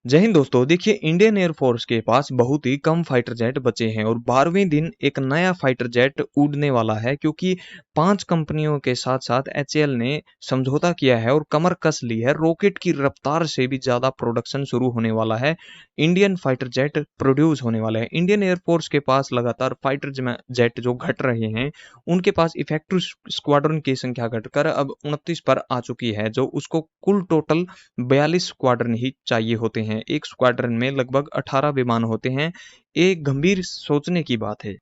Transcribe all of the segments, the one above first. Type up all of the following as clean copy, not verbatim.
जय हिंद दोस्तों। देखिए, इंडियन एयरफोर्स के पास बहुत ही कम फाइटर जेट बचे हैं और 12वें दिन एक नया फाइटर जेट उड़ने वाला है, क्योंकि 5 कंपनियों के साथ साथ एचएएल ने समझौता किया है और कमर कस ली है। रॉकेट की रफ्तार से भी ज़्यादा प्रोडक्शन शुरू होने वाला है। इंडियन फाइटर जेट प्रोड्यूस होने वाला है। इंडियन एयरफोर्स के पास लगातार फाइटर जेट जो घट रहे हैं, उनके पास इफेक्टिव स्क्वाड्रन की संख्या घटकर अब 29 पर आ चुकी है, जो उसको कुल टोटल 42 स्क्वाड्रन ही चाहिए होते हैं। एक स्क्वाड्रन में लगभग 18 विमान होते हैं। एक गंभीर सोचने की बात है।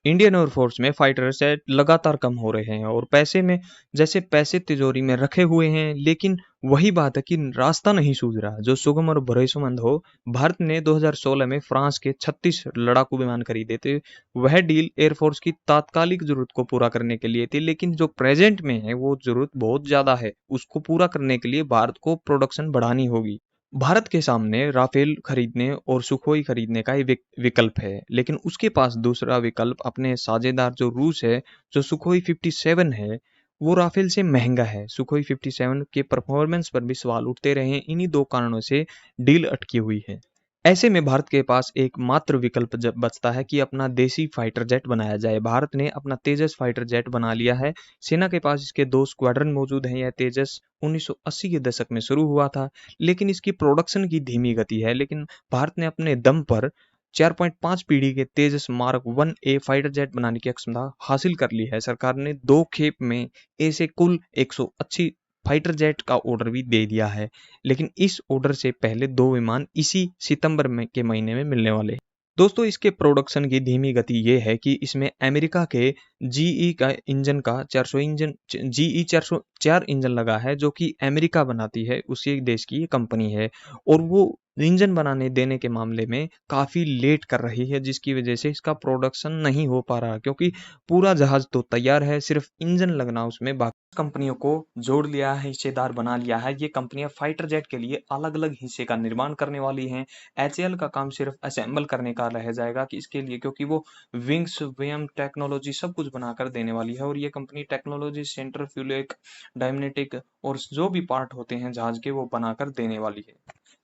इंडियन एयरफोर्स में फाइटर जेट लगातार कम हो रहे हैं और पैसे तिजोरी में रखे हुए हैं, लेकिन वही बात है कि रास्ता नहीं सूझ रहा जो सुगम और भरोसेमंद हो। भारत ने 2016 में फ्रांस के 36 लड़ाकू विमान खरीदे थे। वह डील एयरफोर्स की तात्कालिक जरूरत को पूरा करने के लिए थी, लेकिन जो प्रेजेंट में है वो जरूरत बहुत ज्यादा है। उसको पूरा करने के लिए भारत को प्रोडक्शन बढ़ानी होगी। भारत के सामने राफेल खरीदने और सुखोई खरीदने का ही विकल्प है, लेकिन उसके पास दूसरा विकल्प अपने साझेदार जो रूस है, जो सुखोई 57 है, वो राफेल से महंगा है। सुखोई 57 के परफॉर्मेंस पर भी सवाल उठते रहे हैं। इन्हीं दो कारणों से डील अटकी हुई है। ऐसे में भारत के पास एकमात्र विकल्प जब बचता है कि अपना देसी फाइटर जेट बनाया जाए। भारत ने अपना तेजस फाइटर जेट बना लिया है। सेना के पास इसके 2 स्क्वाड्रन मौजूद हैं। यह तेजस 1980 के दशक में शुरू हुआ था, लेकिन इसकी प्रोडक्शन की धीमी गति है। लेकिन भारत ने अपने दम पर 4.5 पीढ़ी के तेजस मार्क 1A फाइटर जेट बनाने की क्षमता हासिल कर ली है। सरकार ने 2 खेप में ऐसे कुल 180 फाइटर जेट का ऑर्डर भी दे दिया है, लेकिन इस ऑर्डर से पहले 2 विमान इसी सितंबर में के महीने में मिलने वाले हैं। दोस्तों, इसके प्रोडक्शन की धीमी गति ये है कि इसमें अमेरिका के जीई का इंजन का 400 इंजन जीई 404 इंजन लगा है, जो कि अमेरिका बनाती है, उसी देश की ये कंपनी है। और वो इंजन बनाने देने के मामले में काफ़ी लेट कर रही है, जिसकी वजह से इसका प्रोडक्शन नहीं हो पा रहा, क्योंकि पूरा जहाज तो तैयार है, सिर्फ इंजन लगना उसमें बाकी। कंपनियों को जोड़ लिया है, हिस्सेदार बना लिया है। ये कंपनियां फाइटर जेट के लिए अलग अलग हिस्से का निर्माण करने वाली हैं। एचएएल का काम सिर्फ असेंबल करने का रह जाएगा कि इसके लिए, क्योंकि वो विंग्स वीएम टेक्नोलॉजी सब कुछ बनाकर देने वाली है। और ये कंपनी टेक्नोलॉजी सेंटर फ्यूलिक डायनेटिक और जो भी पार्ट होते हैं जहाज के, वो बनाकर देने वाली है।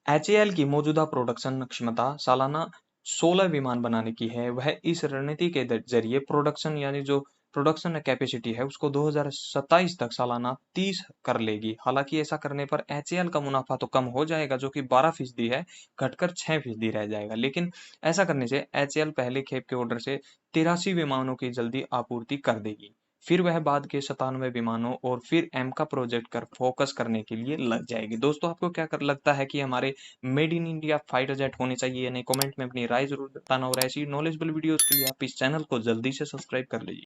एचएएल की मौजूदा प्रोडक्शन क्षमता सालाना 16 विमान बनाने की है। वह इस रणनीति के जरिए प्रोडक्शन यानी जो प्रोडक्शन कैपेसिटी है उसको 2027 तक सालाना 30 कर लेगी। हालांकि ऐसा करने पर एचएएल का मुनाफा तो कम हो जाएगा, जो कि 12% है, घटकर 6% रह जाएगा। लेकिन ऐसा करने से एचएएल पहले खेप के ऑर्डर से 83 विमानों की जल्दी आपूर्ति कर देगी। फिर वह बाद के 97 विमानों और फिर एमका प्रोजेक्ट कर फोकस करने के लिए लग जाएगी। दोस्तों, आपको क्या लगता है कि हमारे made in India fighter jet होने चाहिए या नहीं? कमेंट में अपनी राय जरूर बताना, और ऐसी नॉलेजेबल वीडियोस के लिए आप इस चैनल को जल्दी से सब्सक्राइब कर लीजिए।